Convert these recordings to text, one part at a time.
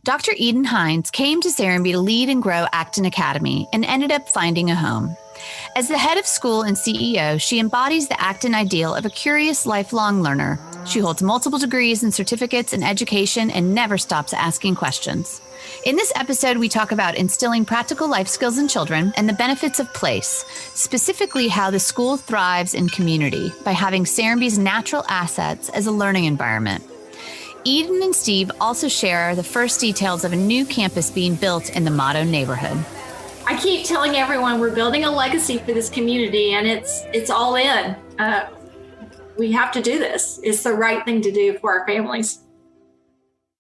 Dr. Eden Hinds came to Serenbe to lead and grow Acton Academy and ended up finding a home. As the head of school and CEO, she embodies the Acton ideal of a curious, lifelong learner. She holds multiple degrees and certificates in education and never stops asking questions. In this episode, we talk about instilling practical life skills in children and the benefits of place, specifically how the school thrives in community by having Serenbe's natural assets as a learning environment. Eden and Steve also share the first details of a new campus being built in the Mado neighborhood. I keep telling everyone we're building a legacy for this community, and it's all in. We have to do this. It's the right thing to do for our families.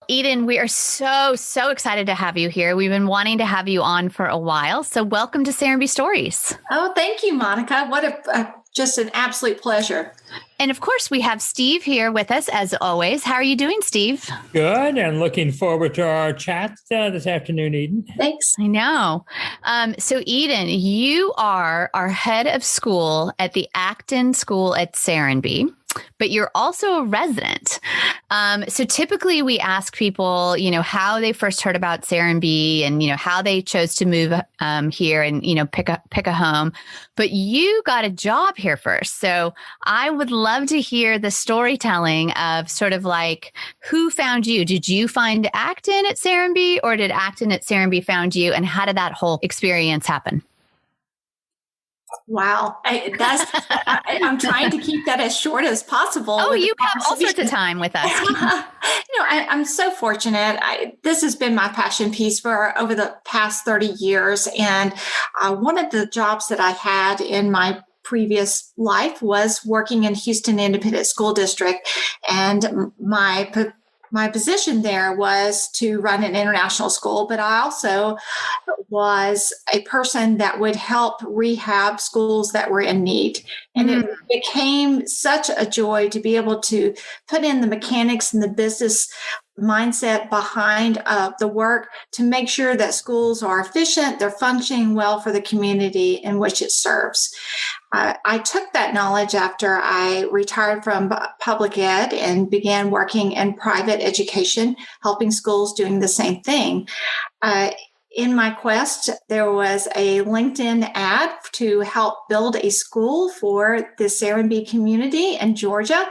Eden, we are so excited to have you here. We've been wanting to have you on for a while. So welcome to Serenbe Stories. Oh, thank you, Monica. What just an absolute pleasure. And of course, we have Steve here with us as always. How are you doing, Steve? Good, and looking forward to our chat this afternoon, Eden. Thanks. I know. So Eden, you are our head of school at the Acton School at Serenbe, but you're also a resident. So typically we ask people, how they first heard about Serenbe and, how they chose to move here and, pick a home. But you got a job here first. So I would love to hear the storytelling of sort of like who found you. Did you find Acton at Serenbe, or did Acton at Serenbe found you? And how did that whole experience happen? Wow. I'm trying to keep that as short as possible. Oh, you have all sorts of time with us. I'm so fortunate. This has been my passion piece for over the past 30 years. And one of the jobs that I had in my previous life was working in Houston Independent School District. And my position there was to run an international school, but I also was a person that would help rehab schools that were in need. And it became such a joy to be able to put in the mechanics and the business mindset behind the work to make sure that schools are efficient, they're functioning well for the community in which it serves. I took that knowledge after I retired from public ed and began working in private education, helping schools doing the same thing. In my quest, there was a LinkedIn ad to help build a school for the Serenbe community in Georgia.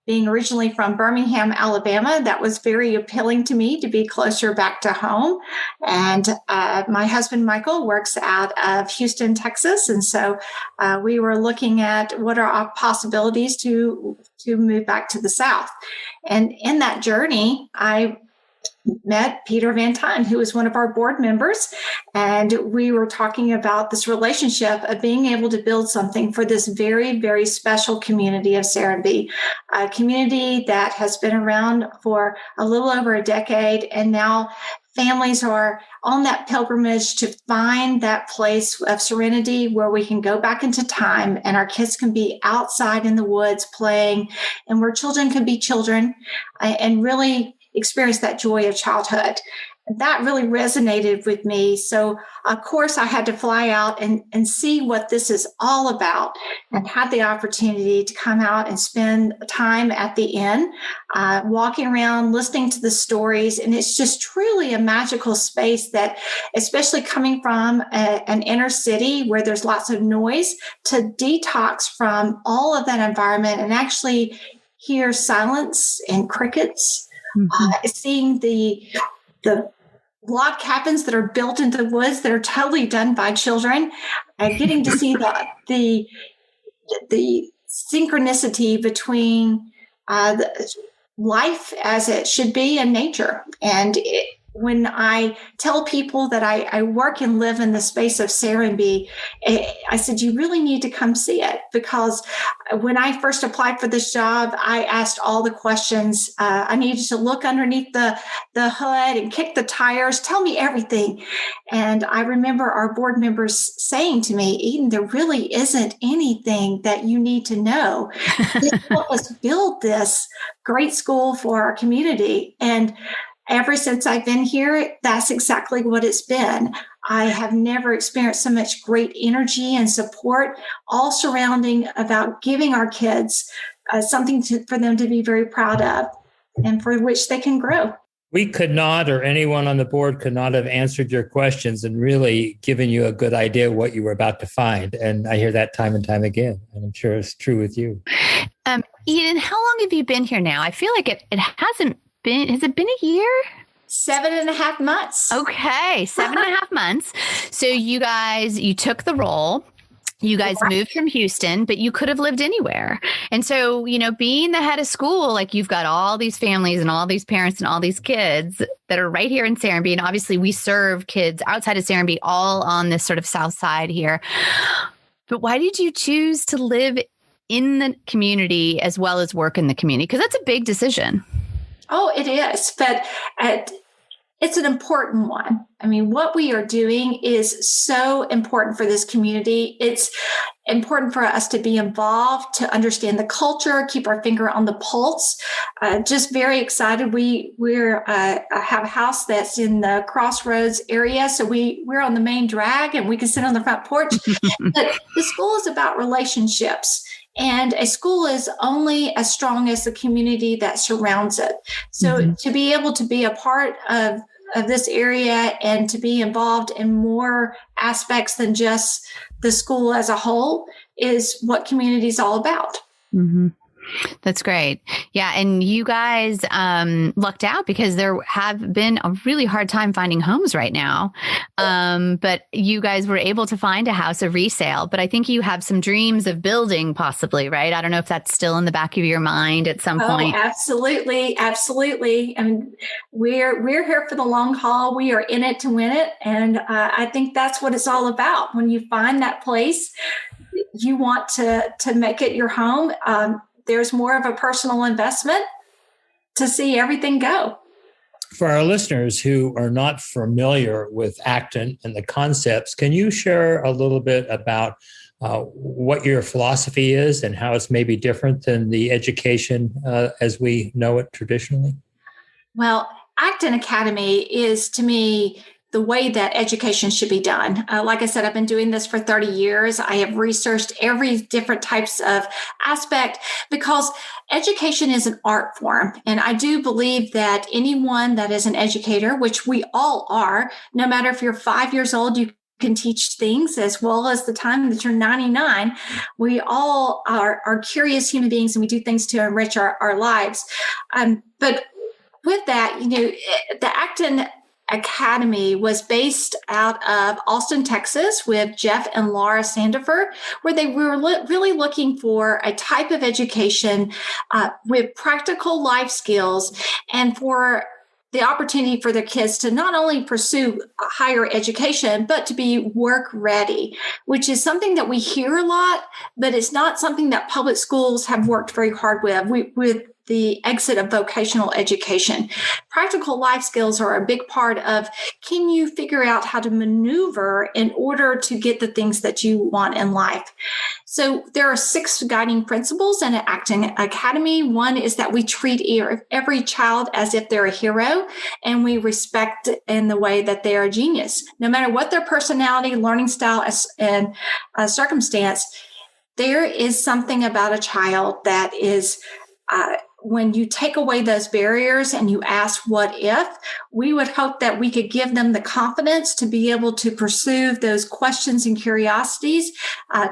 Being originally from Birmingham, Alabama, that was very appealing to me to be closer back to home. And my husband, Michael, works out of Houston, Texas. And so we were looking at what are our possibilities to move back to the South. And in that journey, I met Peter Van Tine, who was one of our board members. And we were talking about this relationship of being able to build something for this very, very special community of Serenbe, a community that has been around for a little over a decade. And now families are on that pilgrimage to find that place of serenity where we can go back into time and our kids can be outside in the woods playing, and where children can be children and really experience that joy of childhood. That really resonated with me. So, of course, I had to fly out and see what this is all about, and had the opportunity to come out and spend time at the inn, walking around, listening to the stories. And it's just truly a magical space that, especially coming from an inner city where there's lots of noise, to detox from all of that environment and actually hear silence and crickets. Seeing the log cabins that are built into the woods that are totally done by children, getting to see the synchronicity between the life as it should be and nature. And when I tell people that I work and live in the space of Serenbe, I said, you really need to come see it, because when I first applied for this job, I asked all the questions. I needed to look underneath the hood and kick the tires, tell me everything. And I remember our board members saying to me, Eden, there really isn't anything that you need to know. Help us build this great school for our community. And ever since I've been here, that's exactly what it's been. I have never experienced so much great energy and support, all surrounding about giving our kids something for them to be very proud of and for which they can grow. We could not, or anyone on the board could not have answered your questions and really given you a good idea of what you were about to find. And I hear that time and time again. And I'm sure it's true with you. Eden, how long have you been here now? I feel like it hasn't been, has it been a year? 7.5 months. Okay, 7.5 months. So you took the role. You guys moved from Houston, but you could have lived anywhere. And so, being the head of school, like you've got all these families and all these parents and all these kids that are right here in Serenbe. And obviously we serve kids outside of Serenbe, all on this sort of south side here. But why did you choose to live in the community as well as work in the community? Because that's a big decision. Oh, it is. But it's an important one. I mean, what we are doing is so important for this community. It's important for us to be involved, to understand the culture, keep our finger on the pulse. Just very excited. We're have a house that's in the Crossroads area, so we're on the main drag and we can sit on the front porch. But the school is about relationships. And a school is only as strong as the community that surrounds it. So to be able to be a part of this area and to be involved in more aspects than just the school as a whole is what community is all about. Mm-hmm. That's great. Yeah. And you guys lucked out because there have been a really hard time finding homes right now. But you guys were able to find a house, a resale. But I think you have some dreams of building possibly, right? I don't know if that's still in the back of your mind at some point. Absolutely. Absolutely. I mean, we're here for the long haul. We are in it to win it. And I think that's what it's all about. When you find that place, you want to make it your home. There's more of a personal investment to see everything go. For our listeners who are not familiar with Acton and the concepts, can you share a little bit about what your philosophy is and how it's maybe different than the education as we know it traditionally? Well, Acton Academy is, to me, the way that education should be done. Like I said, I've been doing this for 30 years. I have researched every different types of aspect because education is an art form. And I do believe that anyone that is an educator, which we all are, no matter if you're 5 years old, you can teach things as well as the time that you're 99. We all are curious human beings and we do things to enrich our lives. But with that, the Acton Academy was based out of Austin, Texas, with Jeff and Laura Sandifer, where they were really looking for a type of education with practical life skills and for the opportunity for their kids to not only pursue higher education, but to be work ready, which is something that we hear a lot, but it's not something that public schools have worked very hard with the exit of vocational education. Practical life skills are a big part of, can you figure out how to maneuver in order to get the things that you want in life? So there are 6 guiding principles in Acton Academy. One is that we treat every child as if they're a hero, and we respect in the way that they are a genius. No matter what their personality, learning style, and circumstance, there is something about a child that is when you take away those barriers and you ask what if, we would hope that we could give them the confidence to be able to pursue those questions and curiosities,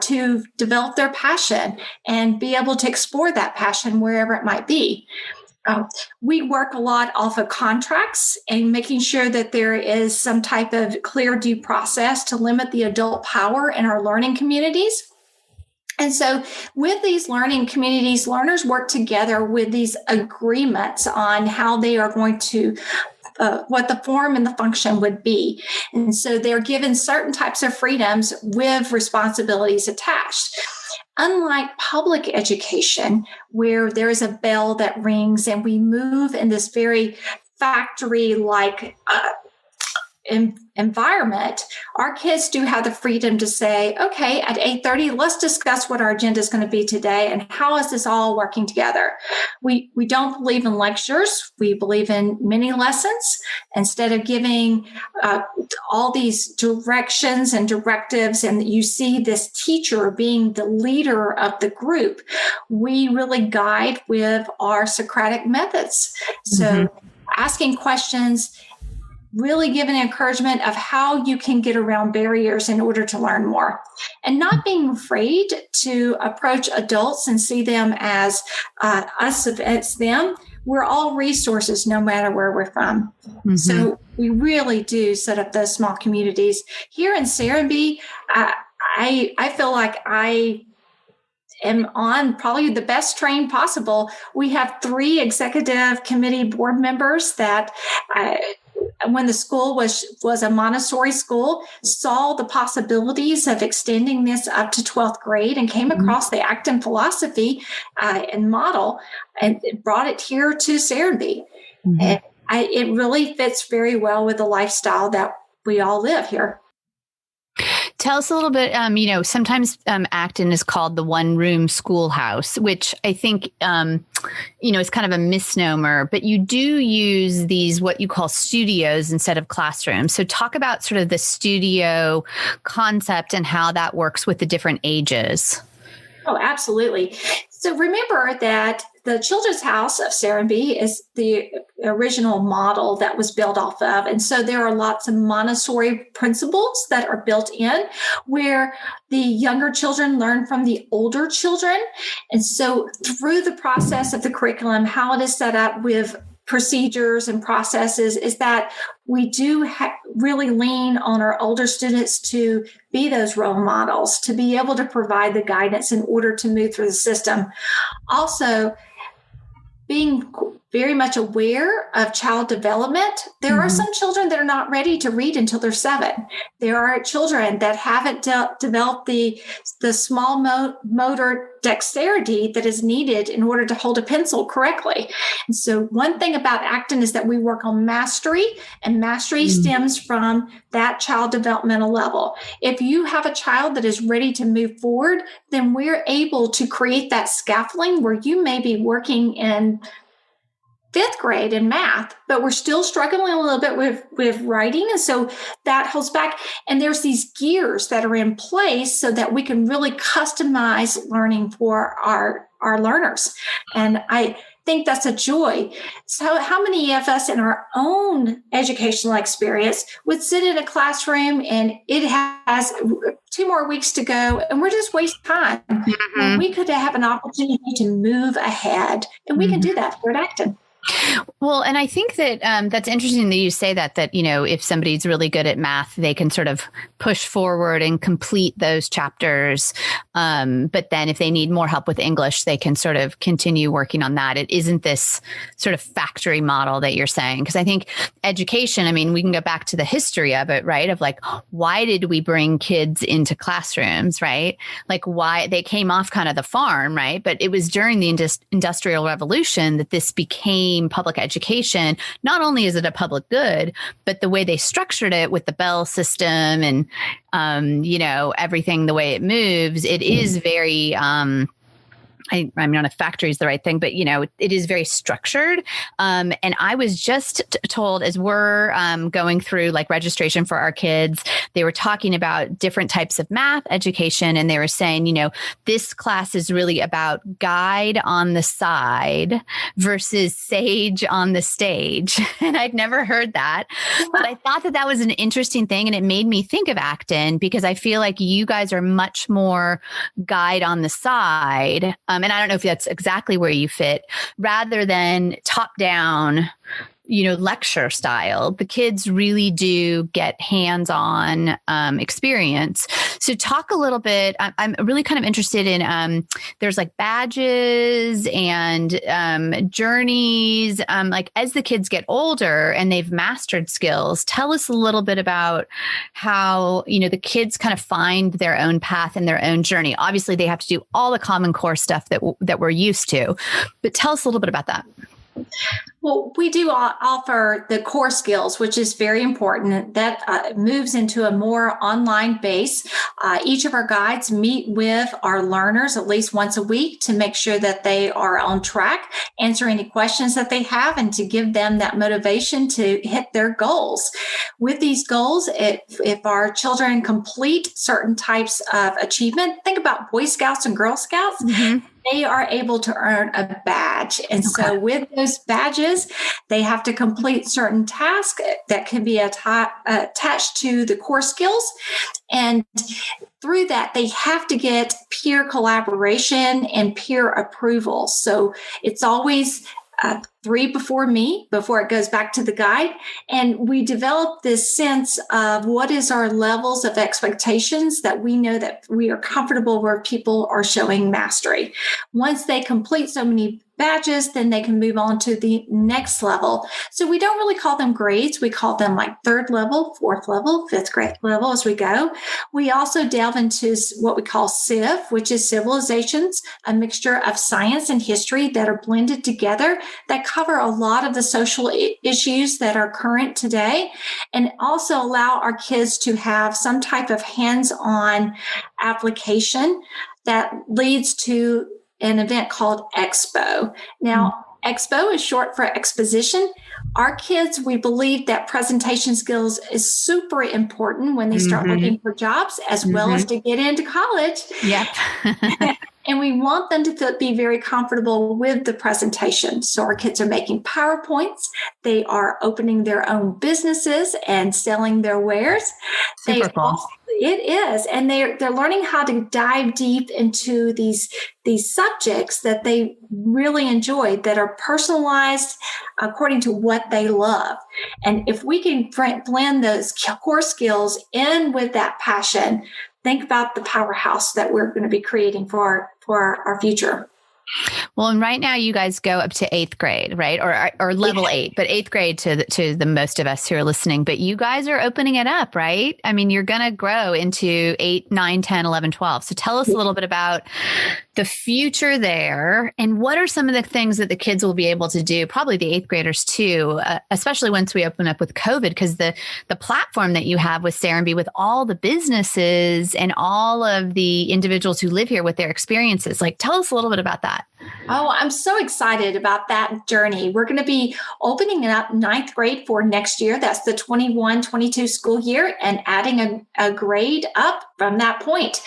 to develop their passion and be able to explore that passion wherever it might be. We work a lot off of contracts and making sure that there is some type of clear due process to limit the adult power in our learning communities. And so with these learning communities, learners work together with these agreements on how they are going to, what the form and the function would be. And so they're given certain types of freedoms with responsibilities attached. Unlike public education, where there is a bell that rings and we move in this very factory-like environment, our kids do have the freedom to say, okay, at 8:30, let's discuss what our agenda is going to be today and how is this all working together. We don't believe in lectures. We believe in mini lessons. Instead of giving all these directions and directives, and you see this teacher being the leader of the group, we really guide with our Socratic methods. So asking questions, really giving encouragement of how you can get around barriers in order to learn more, and not being afraid to approach adults and see them as us as them. We're all resources no matter where we're from. Mm-hmm. So we really do set up those small communities. Here in Serenbe, I feel like I am on probably the best train possible. We have 3 executive committee board members that when the school was a Montessori school, saw the possibilities of extending this up to 12th grade and came across the Acton philosophy and model and brought it here to Serenbe. Mm-hmm. And it really fits very well with the lifestyle that we all live here. Tell us a little bit, sometimes Acton is called the one-room schoolhouse, which I think, is kind of a misnomer, but you do use these, what you call studios instead of classrooms. So talk about sort of the studio concept and how that works with the different ages. Oh, absolutely. So remember that the Children's House of Serenbe is the original model that was built off of. And so there are lots of Montessori principles that are built in where the younger children learn from the older children. And so through the process of the curriculum, how it is set up with procedures and processes is that we do really lean on our older students to be those role models, to be able to provide the guidance in order to move through the system. Also, being very much aware of child development. There are some children that are not ready to read until they're 7. There are children that haven't developed the small motor dexterity that is needed in order to hold a pencil correctly. And so one thing about Acton is that we work on mastery, and mastery stems from that child developmental level. If you have a child that is ready to move forward, then we're able to create that scaffolding where you may be working in 5th grade in math, but we're still struggling a little bit with writing. And so that holds back. And there's these gears that are in place so that we can really customize learning for our learners. And I think that's a joy. So how many of us in our own educational experience would sit in a classroom and it has 2 more weeks to go and we're just wasting time? Well, we could have an opportunity to move ahead, and we can do that here at Acton. Well, and I think that that's interesting that you say that, if somebody's really good at math, they can sort of push forward and complete those chapters. But then if they need more help with English, they can sort of continue working on that. It isn't this sort of factory model that you're saying. Because I think education, we can go back to the history of it, right? Of like, why did we bring kids into classrooms, right? Like why they came off kind of the farm, right? But it was during the Industrial Revolution that this became public education. Not only is it a public good, but the way they structured it with the bell system and, everything, the way it moves, it is very, I don't know if factory is the right thing, but, it is very structured. And I was just told as we're going through like registration for our kids, they were talking about different types of math education. And they were saying, this class is really about guide on the side versus sage on the stage. And I'd never heard that, but I thought that was an interesting thing. And it made me think of Acton because I feel like you guys are much more guide on the side. And I don't know if that's exactly where you fit, rather than top down, lecture style. The kids really do get hands-on experience. So talk a little bit. I'm really kind of interested in, there's like badges and journeys. Like as the kids get older and they've mastered skills, tell us a little bit about how, the kids kind of find their own path and their own journey. Obviously, they have to do all the Common Core stuff that we're used to, but tell us a little bit about that. Well, we do offer the core skills, which is very important. That moves into a more online base. Each of our guides meet with our learners at least once a week to make sure that they are on track, answer any questions that they have, and to give them that motivation to hit their goals. with these goals, if our children complete certain types of achievement, think about Boy Scouts and Girl Scouts. Mm-hmm. They are able to earn a badge. And so with those badges, they have to complete certain tasks that can be attached to the core skills. And through that, they have to get peer collaboration and peer approval. So it's always 3 before me, before it goes back to the guide. And we develop this sense of what is our levels of expectations that we know that we are comfortable where people are showing mastery. Once they complete so many badges, then they can move on to the next level. So we don't really call them grades. We call them like 3rd level, 4th level, 5th grade level as we go. We also delve into what we call Civ, which is civilizations, a mixture of science and history that are blended together that cover a lot of the social issues that are current today, and also allow our kids to have some type of hands-on application that leads to an event called Expo. Now, Expo is short for exposition. Our kids, we believe that presentation skills is super important when they start looking for jobs, as well as to get into college. Yep. And we want them to be very comfortable with the presentation. So our kids are making PowerPoints. They are opening their own businesses and selling their wares. Super cool. It is. And they're learning how to dive deep into these subjects that they really enjoy, that are personalized according to what they love. And if we can blend those core skills in with that passion, think about the powerhouse that we're going to be creating for our future. Well, and right now you guys go up to 8th grade, right? Or level 8, but 8th grade to the most of us who are listening. But you guys are opening it up, right? I mean, you're going to grow into 8, 9, 10, 11, 12. So tell us a little bit about the future there, and what are some of the things that the kids will be able to do, probably the 8th graders too, especially once we open up with COVID, because the platform that you have with Serenbe, with all the businesses and all of the individuals who live here with their experiences, like tell us a little bit about that. Oh, I'm so excited about that journey. We're going to be opening it up 9th grade for next year. That's the 21-22 school year, and adding a grade up from that point.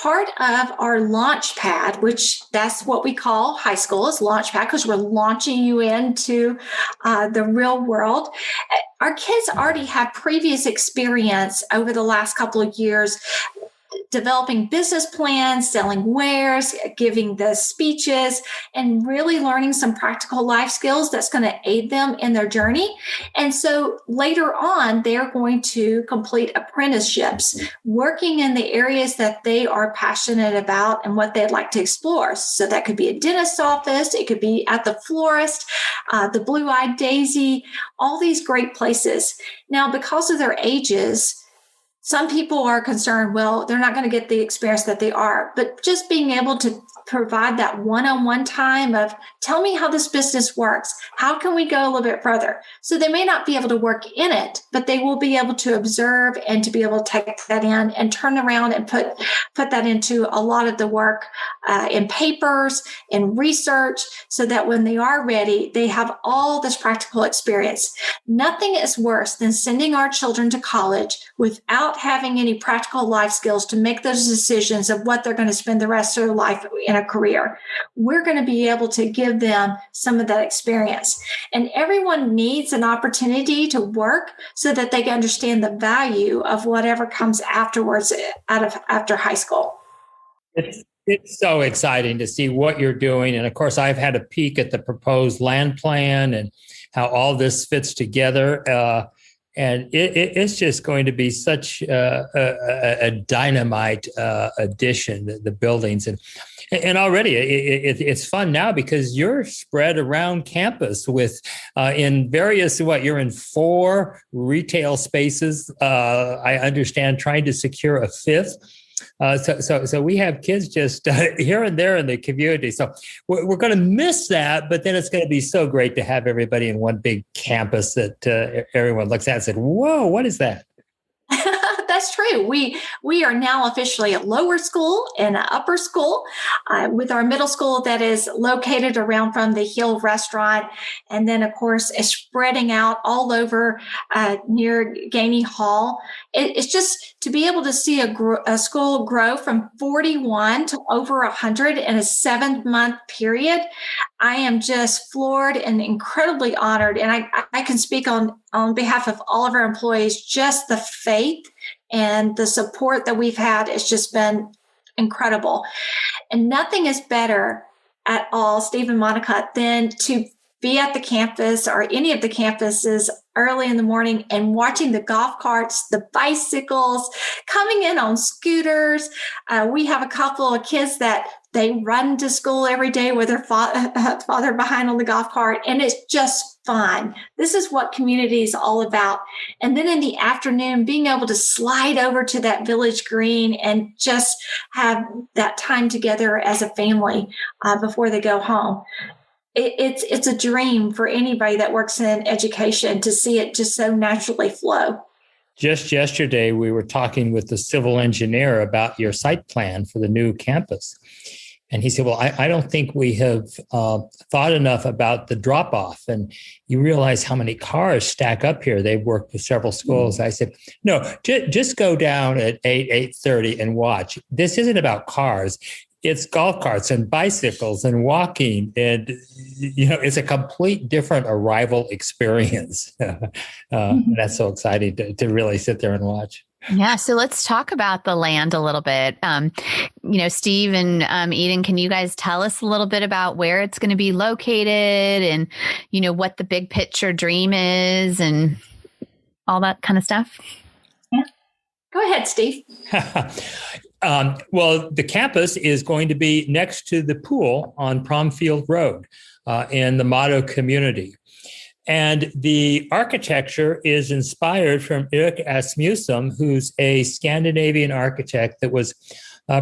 Part of our launch pad, which that's what we call high school, is launch pad, because we're launching you into the real world. Our kids already have previous experience over the last couple of years developing business plans, selling wares, giving the speeches, and really learning some practical life skills that's going to aid them in their journey. And so later on, they're going to complete apprenticeships, working in the areas that they are passionate about and what they'd like to explore. So that could be a dentist's office, it could be at the florist, the Blue-Eyed Daisy, all these great places. Now, because of their ages, some people are concerned, well, they're not going to get the experience that they are, but just being able to provide that one-on-one time of, tell me how this business works. How can we go a little bit further? So they may not be able to work in it, but they will be able to observe and to be able to take that in and turn around and put that into a lot of the work in papers and research, so that when they are ready, they have all this practical experience. Nothing is worse than sending our children to college without having any practical life skills to make those decisions of what they're going to spend the rest of their life in a career. We're going to be able to give them some of that experience. And everyone needs an opportunity to work so that they can understand the value of whatever comes afterwards after high school. It's so exciting to see what you're doing. And of course, I've had a peek at the proposed land plan and how all this fits together. And it's just going to be such a dynamite addition, the buildings. And already it's fun now because you're spread around campus with in various, you're in 4 retail spaces. I understand, trying to secure a 5th. So we have kids just here and there in the community. So we're going to miss that, but then it's going to be so great to have everybody in one big campus that everyone looks at and said, whoa, what is that? that's true. We are now officially a lower school and an upper school, with our middle school that is located around from the Hill restaurant. And then, of course, it's spreading out all over near Gainey Hall. It's just to be able to see a school grow from 41 to over 100 in a 7-month period. I am just floored and incredibly honored. And I can speak on behalf of all of our employees, just the faith and the support that we've had has just been incredible. And nothing is better at all, Steve and Monica, than to be at the campus or any of the campuses early in the morning and watching the golf carts, the bicycles coming in on scooters. We have a couple of kids that they run to school every day with their father behind on the golf cart, and it's just fun. This is what community is all about. And then in the afternoon, being able to slide over to that village green and just have that time together as a family before they go home. It's a dream for anybody that works in education to see it just so naturally flow. Just yesterday, we were talking with the civil engineer about your site plan for the new campus. And he said, well, I don't think we have thought enough about the drop-off. And you realize how many cars stack up here. They've worked with several schools. I said, no, just go down at 8:30 and watch. This isn't about cars. It's golf carts and bicycles and walking. And, it's a complete different arrival experience. That's so exciting to really sit there and watch. Yeah. So let's talk about the land a little bit. Steve and Eden, can you guys tell us a little bit about where it's going to be located and, what the big picture dream is and all that kind of stuff? Yeah. Go ahead, Steve. Well, the campus is going to be next to the pool on Promfield Road in the Mado community. And the architecture is inspired from Erik Asmussen, who's a Scandinavian architect that was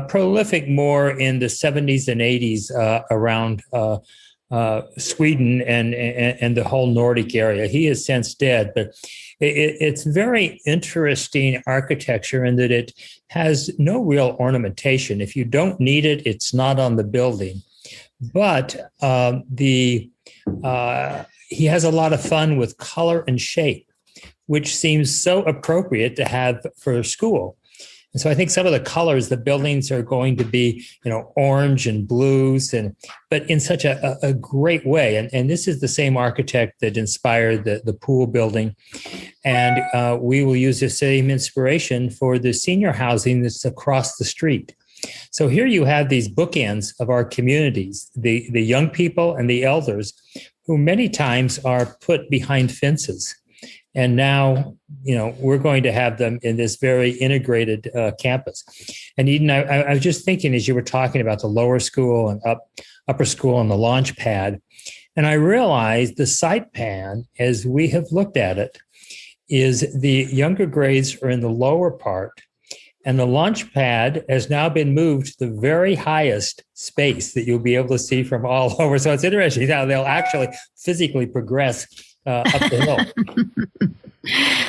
prolific more in the 70s and 80s around Sweden and the whole Nordic area. He is since dead, but it's very interesting architecture in that it has no real ornamentation. If you don't need it, it's not on the building. But he has a lot of fun with color and shape, which seems so appropriate to have for school. And so I think some of the colors, the buildings are going to be, orange and blues, but in such a great way. And this is the same architect that inspired the pool building. And we will use the same inspiration for the senior housing that's across the street. So here you have these bookends of our communities, the young people and the elders, who many times are put behind fences. And now, we're going to have them in this very integrated campus. And Eden, I was just thinking as you were talking about the lower school and upper school and the launch pad, and I realized the site plan, as we have looked at it, is the younger grades are in the lower part. And the launch pad has now been moved to the very highest space that you'll be able to see from all over. So it's interesting how they'll actually physically progress up the hill.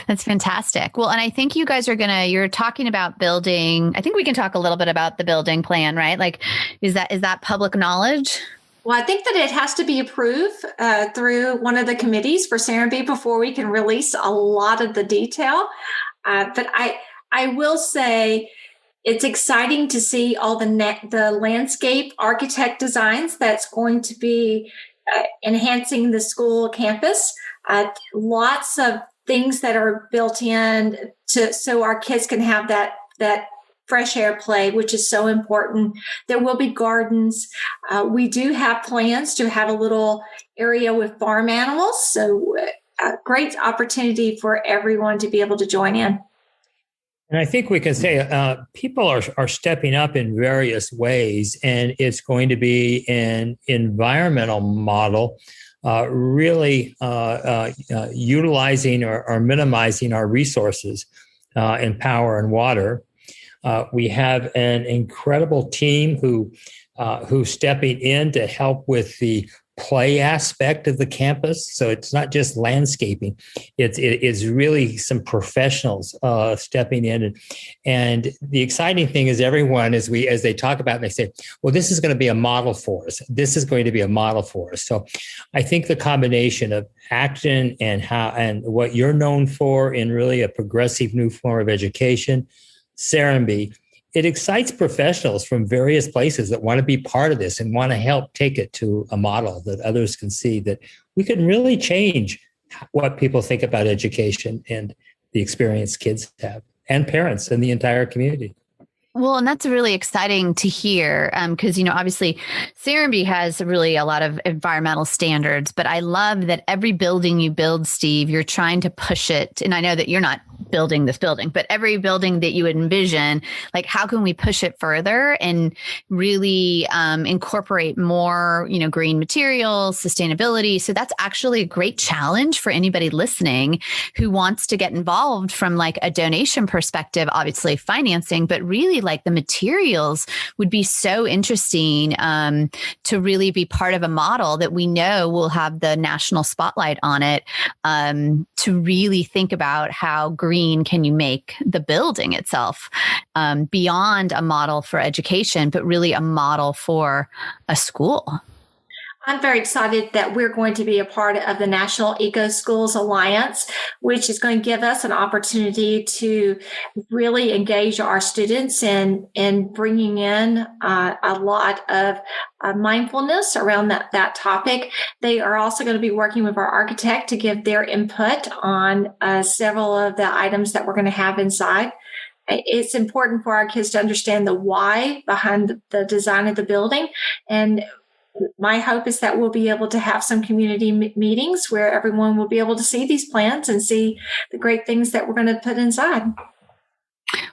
That's fantastic. Well, and I think you guys you're talking about building. I think we can talk a little bit about the building plan, right? Like, is that public knowledge? Well, I think that it has to be approved through one of the committees for Serenbe before we can release a lot of the detail. But I will say it's exciting to see all the landscape architect designs that's going to be enhancing the school campus. Lots of things that are built in so our kids can have that fresh air play, which is so important. There will be gardens. We do have plans to have a little area with farm animals. So a great opportunity for everyone to be able to join in. And I think we can say people are stepping up in various ways, and it's going to be an environmental model, really utilizing or minimizing our resources in power and water. We have an incredible team who's stepping in to help with the play aspect of the campus. So it's not just landscaping. It is really some professionals stepping in. And the exciting thing is everyone, as they talk about it, they say, well, this is going to be a model for us. This is going to be a model for us. So I think the combination of Acton and what you're known for in really a progressive new form of education, Serenbe, it excites professionals from various places that want to be part of this and want to help take it to a model that others can see that we can really change what people think about education and the experience kids have and parents and the entire community. Well, and that's really exciting to hear because, obviously Serenbe has really a lot of environmental standards, but I love that every building you build, Steve, you're trying to push it. And I know that you're not building this building, but every building that you would envision, like how can we push it further and really incorporate more, green materials, sustainability. So that's actually a great challenge for anybody listening who wants to get involved from like a donation perspective, obviously financing, but really like the materials would be so interesting to really be part of a model that we know will have the national spotlight on it to really think about how green can you make the building itself beyond a model for education, but really a model for a school. I'm very excited that we're going to be a part of the National Eco Schools Alliance, which is going to give us an opportunity to really engage our students in bringing in a lot of mindfulness around that topic. They are also going to be working with our architect to give their input on several of the items that we're going to have inside. It's important for our kids to understand the why behind the design of the building. And my hope is that we'll be able to have some community meetings where everyone will be able to see these plans and see the great things that we're going to put inside.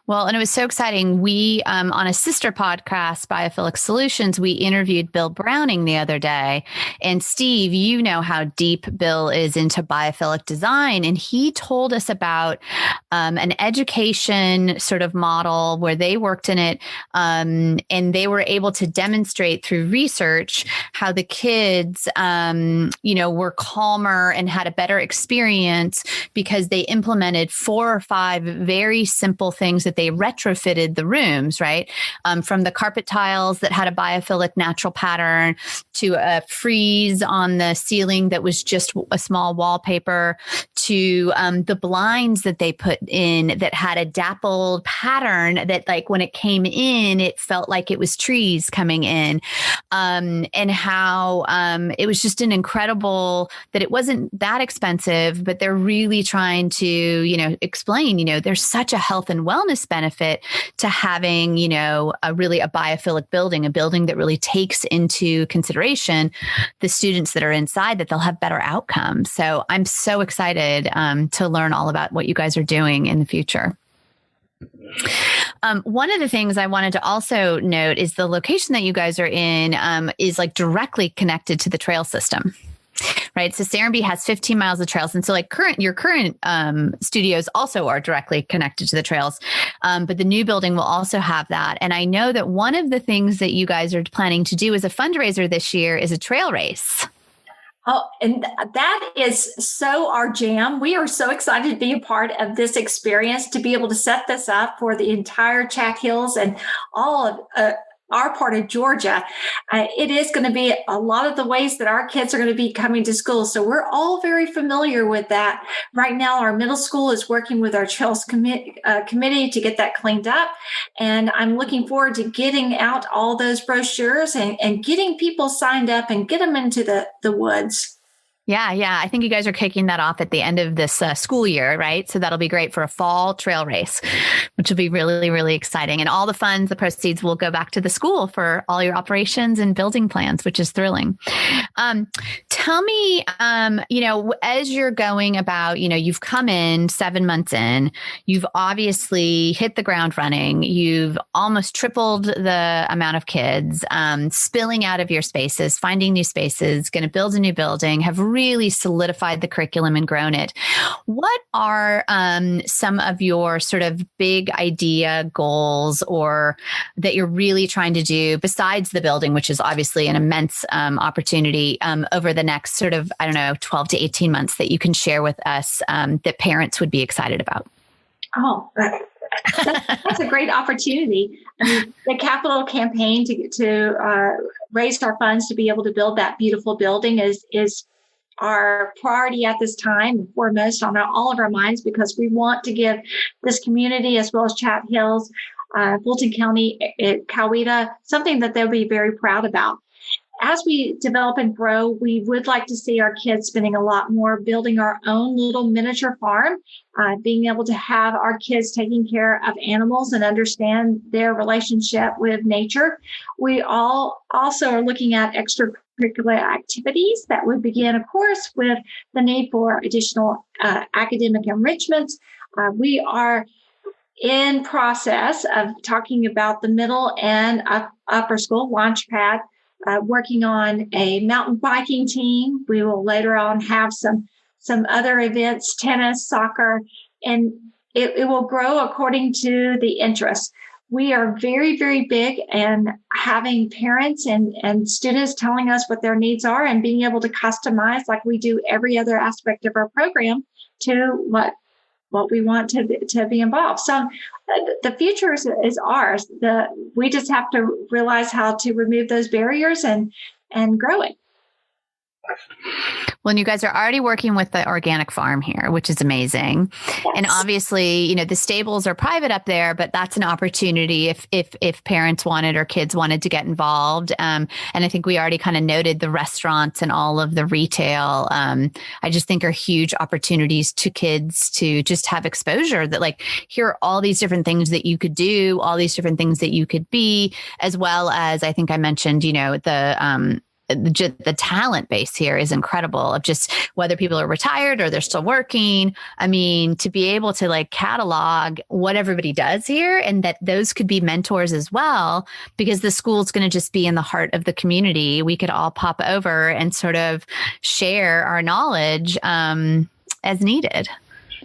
Well, and it was so exciting. We, on a sister podcast, Biophilic Solutions, we interviewed Bill Browning the other day. And Steve, you know how deep Bill is into biophilic design. And he told us about an education sort of model where they worked in it. And they were able to demonstrate through research how the kids, were calmer and had a better experience because they implemented 4 or 5 very simple things that they retrofitted the rooms, right? From the carpet tiles that had a biophilic natural pattern to a frieze on the ceiling that was just a small wallpaper to the blinds that they put in that had a dappled pattern that like when it came in, it felt like it was trees coming in and how it was just an incredible that it wasn't that expensive, but they're really trying to, explain, there's such a health and wellness benefit to having, a biophilic building, a building that really takes into consideration the students that are inside, that they'll have better outcomes. So I'm so excited to learn all about what you guys are doing in the future. One of the things I wanted to also note is the location that you guys are in is like directly connected to the trail system. Right. So Serenbe has 15 miles of trails. And so like your current studios also are directly connected to the trails. But the new building will also have that. And I know that one of the things that you guys are planning to do as a fundraiser this year is a trail race. Oh, and that is so our jam. We are so excited to be a part of this experience, to be able to set this up for the entire Chat Hills and all of our part of Georgia. It is going to be a lot of the ways that our kids are going to be coming to school. So we're all very familiar with that. Right now, our middle school is working with our Trails committee to get that cleaned up. And I'm looking forward to getting out all those brochures and getting people signed up and get them into the woods. Yeah. I think you guys are kicking that off at the end of this school year, right? So that'll be great for a fall trail race, which will be really, really exciting. And all the funds, the proceeds will go back to the school for all your operations and building plans, which is thrilling. Tell me, as you're going about, you've come in 7 months in, you've obviously hit the ground running. You've almost tripled the amount of kids spilling out of your spaces, finding new spaces, going to build a new building, have really solidified the curriculum and grown it. What are some of your sort of big idea goals or that you're really trying to do besides the building, which is obviously an immense opportunity over the next sort of, 12 to 18 months that you can share with us that parents would be excited about? Oh, that's a great opportunity. I mean, the capital campaign to raise our funds to be able to build that beautiful building is our priority at this time, foremost on all of our minds, because we want to give this community, as well as Chat Hills, Fulton County, Coweta, something that they'll be very proud about. As we develop and grow, we would like to see our kids spending a lot more building our own little miniature farm, being able to have our kids taking care of animals and understand their relationship with nature. We all also are looking at extracurricular activities that would begin, of course, with the need for additional academic enrichments. We are in process of talking about the middle and upper school launchpad. Working on a mountain biking team. We will later on have some other events, tennis, soccer, and it will grow according to the interests. We are very, very big in having parents and students telling us what their needs are and being able to customize, like we do every other aspect of our program, to what we want to be involved. So the future is ours. We just have to realize how to remove those barriers and grow it. Well, and you guys are already working with the organic farm here, which is amazing. Yes. And obviously, the stables are private up there, but that's an opportunity if parents wanted or kids wanted to get involved. And I think we already kind of noted the restaurants and all of the retail. I just think are huge opportunities to kids to just have exposure that, like, here are all these different things that you could do, all these different things that you could be, as well as I think I mentioned, the talent base here is incredible, of just whether people are retired or they're still working. I mean, to be able to like catalog what everybody does here, and that those could be mentors as well, because the school's going to just be in the heart of the community. We could all pop over and sort of share our knowledge as needed.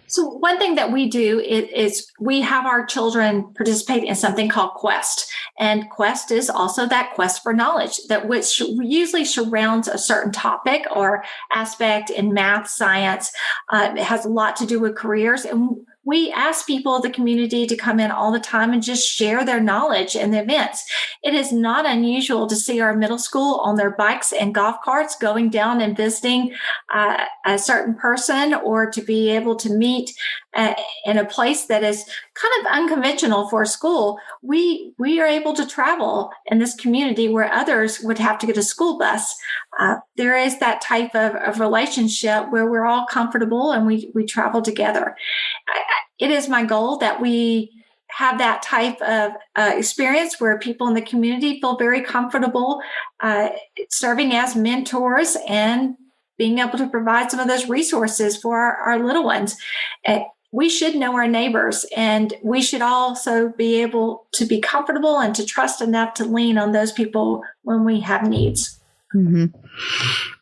So one thing that we do is we have our children participate in something called Quest. And Quest is also that quest for knowledge, that which usually surrounds a certain topic or aspect in math, science. It has a lot to do with careers. And we ask people of the community to come in all the time and just share their knowledge in the events. It is not unusual to see our middle school on their bikes and golf carts going down and visiting a certain person, or to be able to meet in a place that is kind of unconventional for a school. We are able to travel in this community where others would have to get a school bus. There is that type of relationship where we're all comfortable and we travel together. It is my goal that we have that type of experience where people in the community feel very comfortable serving as mentors and being able to provide some of those resources for our little ones. We should know our neighbors, and we should also be able to be comfortable and to trust enough to lean on those people when we have needs. Mm-hmm.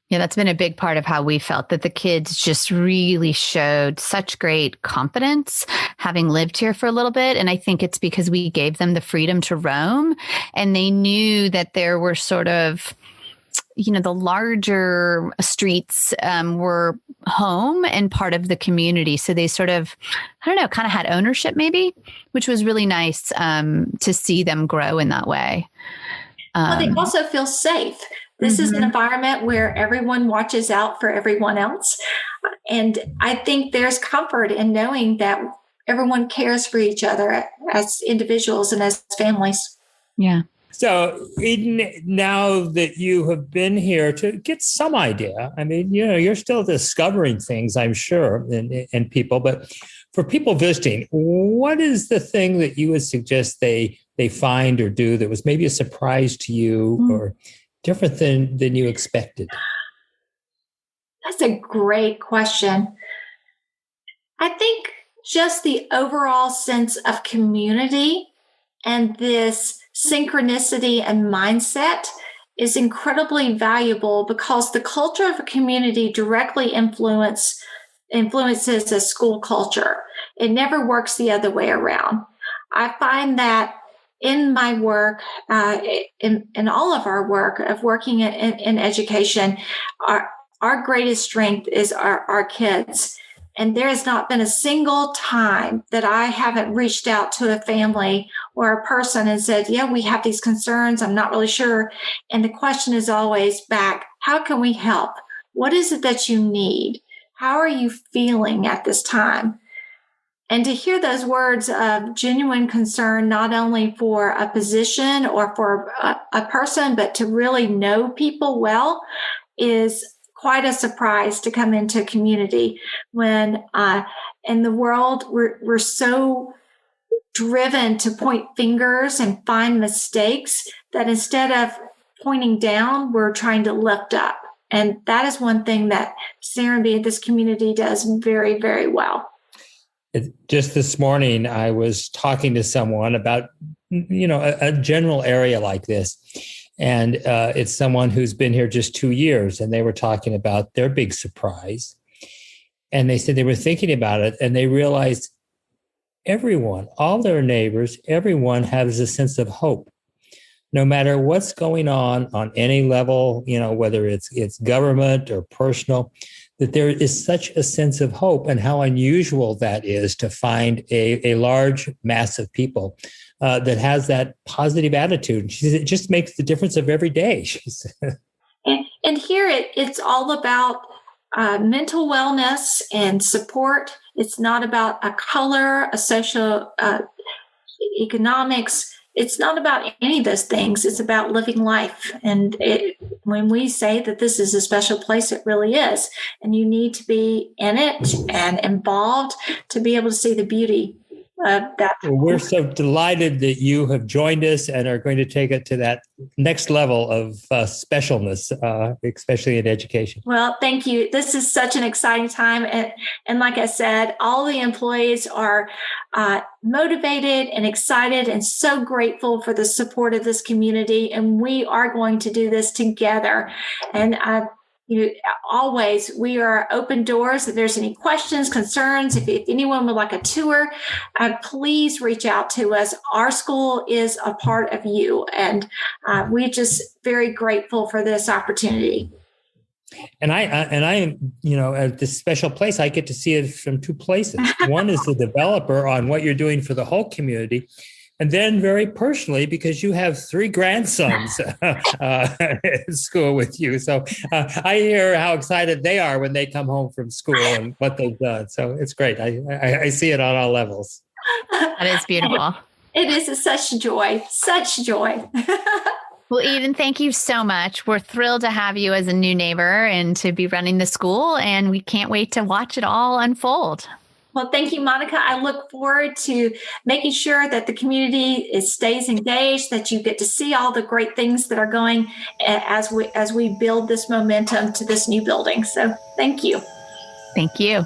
Yeah, that's been a big part of how we felt, that the kids just really showed such great confidence having lived here for a little bit. And I think it's because we gave them the freedom to roam, and they knew that there were sort of, the larger streets were home and part of the community. So they sort of, kind of had ownership maybe, which was really nice to see them grow in that way. Well, they also feel safe. This is an environment where everyone watches out for everyone else. And I think there's comfort in knowing that everyone cares for each other as individuals and as families. Yeah. So, Eden, now that you have been here to get some idea, I mean, you're still discovering things, I'm sure, in people, but for people visiting, what is the thing that you would suggest they find or do that was maybe a surprise to you or different than you expected? That's a great question. I think just the overall sense of community and this synchronicity and mindset is incredibly valuable because the culture of a community directly influences a school culture. It never works the other way around. I find that in my work, in all of our work of working in education, our greatest strength is our kids. And there has not been a single time that I haven't reached out to a family or a person and said, yeah, we have these concerns. I'm not really sure. And the question is always back, how can we help? What is it that you need? How are you feeling at this time? And to hear those words of genuine concern, not only for a position or for a person, but to really know people well, is quite a surprise to come into a community when in the world we're so driven to point fingers and find mistakes that instead of pointing down, we're trying to lift up. And that is one thing that Serenbe, this community, does very, very well. Just this morning, I was talking to someone about, a general area like this. And it's someone who's been here just 2 years, and they were talking about their big surprise. And they said they were thinking about it, and they realized everyone, all their neighbors, everyone has a sense of hope. No matter what's going on any level, whether it's government or personal, that there is such a sense of hope, and how unusual that is to find a large mass of people that has that positive attitude. She said it just makes the difference of every day, she said. And here it's all about mental wellness and support. It's not about a color, a social economics. It's not about any of those things. It's about living life. And when we say that this is a special place, it really is. And you need to be in it and involved to be able to see the beauty of that. Well, we're so delighted that you have joined us and are going to take it to that next level of specialness, especially in education. Well, thank you. This is such an exciting time. And like I said, all the employees are motivated and excited and so grateful for the support of this community. And we are going to do this together. And always, we are open doors. If there's any questions, concerns, if anyone would like a tour, please reach out to us. Our school is a part of you, and we're just very grateful for this opportunity. And I at this special place, I get to see it from two places. One is the developer on what you're doing for the whole community. And then very personally, because you have 3 grandsons in school with you. So I hear how excited they are when they come home from school and what they've done. So it's great. I see it on all levels. That is beautiful. It is such joy, such joy. Well, Eden, thank you so much. We're thrilled to have you as a new neighbor and to be running the school. And we can't wait to watch it all unfold. Well, thank you, Monica. I look forward to making sure that the community stays engaged, that you get to see all the great things that are going as we build this momentum to this new building. So thank you. Thank you.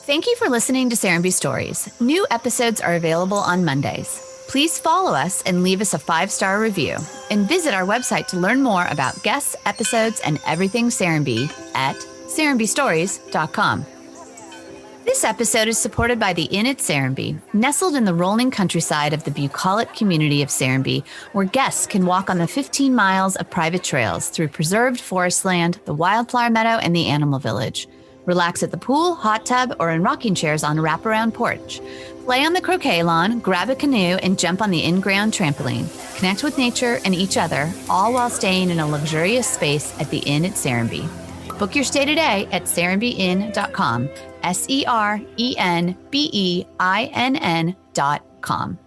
Thank you for listening to Serenbe Stories. New episodes are available on Mondays. Please follow us and leave us a 5-star review. And visit our website to learn more about guests, episodes, and everything Serenbe at serenbestories.com. This episode is supported by the Inn at Serenbe, nestled in the rolling countryside of the bucolic community of Serenbe, where guests can walk on the 15 miles of private trails through preserved forest land, the wildflower meadow, and the animal village. Relax at the pool, hot tub, or in rocking chairs on a wraparound porch. Play on the croquet lawn, grab a canoe, and jump on the in-ground trampoline. Connect with nature and each other, all while staying in a luxurious space at the Inn at Serenbe. Book your stay today at serenbeinn.com, SerenbeInn.com.